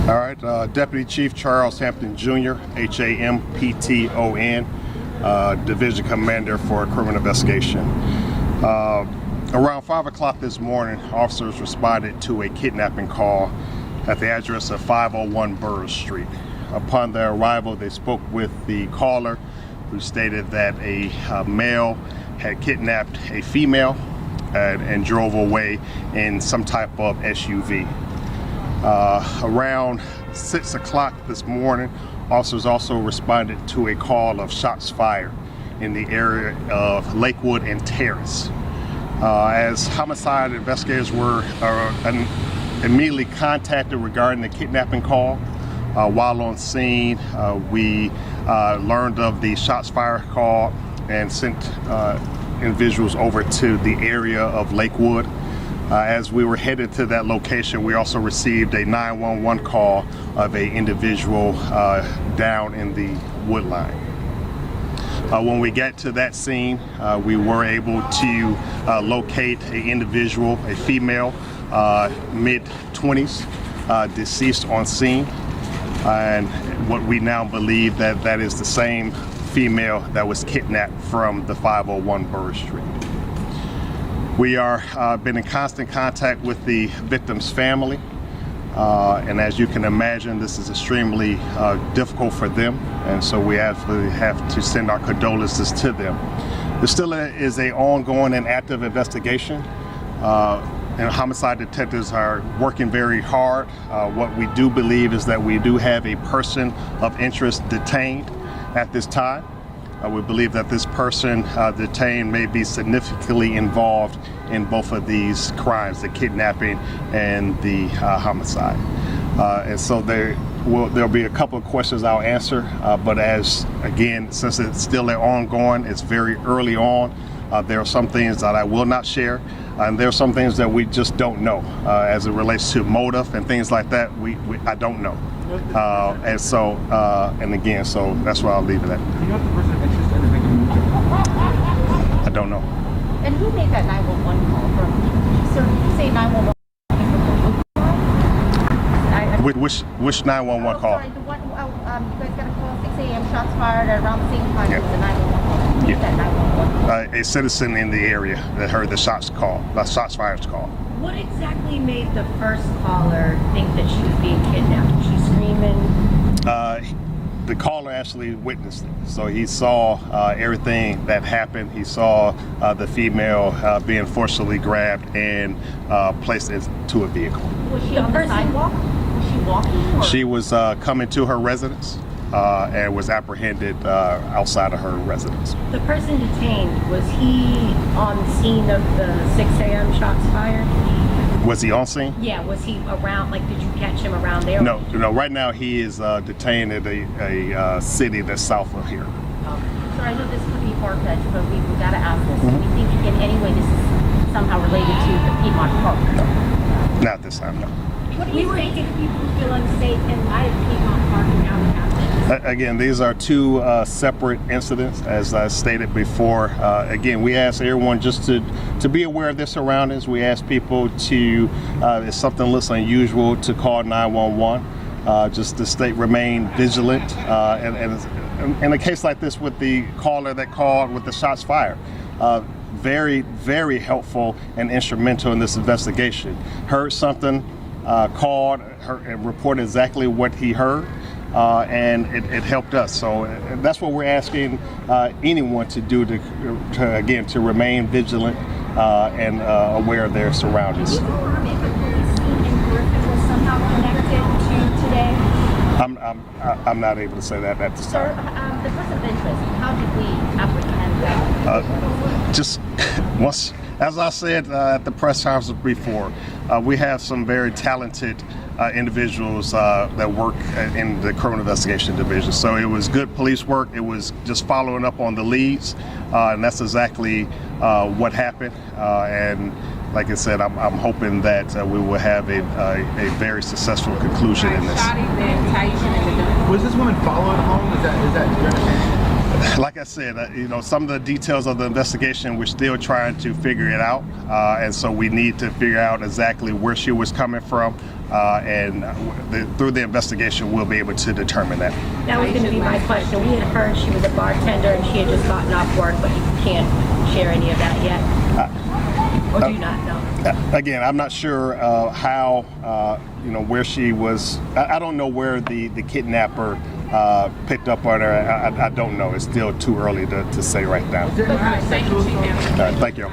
All right, Deputy Chief Charles Hampton Jr., Hampton, Division Commander for Criminal Investigation. Around 5 o'clock this morning, officers responded to a kidnapping call at the address of 501 Burris Street. Upon their arrival, they spoke with the caller, who stated that a male had kidnapped a female and drove away in some type of SUV. Around 6 o'clock this morning, officers also responded to a call of shots fired in the area of Lakewood and Terrace. As homicide investigators were immediately contacted regarding the kidnapping call, while on scene, we learned of the shots fired call and sent individuals over to the area of Lakewood. As we were headed to that location, we also received a 911 call of an individual down in the woodline. When we got to that scene, we were able to locate an individual, a female, mid-20s, deceased on scene. And what we now believe that is the same female that was kidnapped from the 501 Burris Street. We are been in constant contact with the victim's family, and as you can imagine, this is extremely difficult for them, and so we have to send our condolences to them. There still is an ongoing and active investigation, and homicide detectives are working very hard. What we do believe is that we do have a person of interest detained at this time. We believe that this person detained may be significantly involved in both of these crimes, the kidnapping and the homicide. And so there'll be a couple of questions I'll answer, but again, since it's still ongoing, it's very early on, there are some things that I will not share, and there are some things that we just don't know as it relates to motive and things like that. I don't know. And so, and again, so that's where I'll leave it at. Do you know if the person of interest ever made a move? I don't know. And who made that 911 call from? Sir, did you say 911? Which 911 call? Sorry, the one, you guys got a call 6 a.m. shots fired at around the same time. Yeah. It was a 911 call. Who made that 911 call? A citizen in the area that heard the shots fired call. What exactly made the first caller think that she was being kidnapped? Was she screaming? The caller actually witnessed it. So he saw everything that happened. He saw the female being forcibly grabbed and placed into a vehicle. Was she on the sidewalk? Was she walking? Or? She was coming to her residence and was apprehended outside of her residence. The person detained, was he on the scene of the 6 a.m. shots fired? Was he on scene? Yeah, was he around, like did you catch him around there? No, right now he is detained at a city that's south of here. Sir, I know this could be far-fetched, but we've got to ask this. Do we think in any way this is somehow related to the Piedmont Park? No, not this time, no. What do you think if people feel unsafe in light of Piedmont Park and now we have this? Again, these are two separate incidents, as I stated before. Again, we ask everyone just to be aware of their surroundings. We ask people to, if something looks unusual, to call 911. Just to remain vigilant. And in a case like this with the caller that called with the shots fired, very, very helpful and instrumental in this investigation. Heard something, called and reported exactly what he heard. And it helped us. So that's what we're asking anyone to do to remain vigilant and aware of their surroundings. Did you confirm if the police scene in Griffin was somehow connected to today? I'm not able to say that at this Sir, time. the person of interest, how did we apprehend that? Just once, as I said at the press conference before, we have some very talented individuals that work in the criminal investigation division. So it was good police work. It was just following up on the leads, and that's exactly what happened. And like I said, I'm hoping that we will have a very successful conclusion in this. Was this woman followed home? Is that your understanding? Like I said, some of the details of the investigation, we're still trying to figure it out, and so we need to figure out exactly where she was coming from, and through the investigation, we'll be able to determine that. That was going to be my question. We had heard she was a bartender and she had just gotten off work, but you can't share any of that yet. Or do you not know? Again, I'm not sure how, where she was. I don't know where the kidnapper picked up on her. I don't know. It's still too early to say right now. Was there any sexual assault? All right, thank you.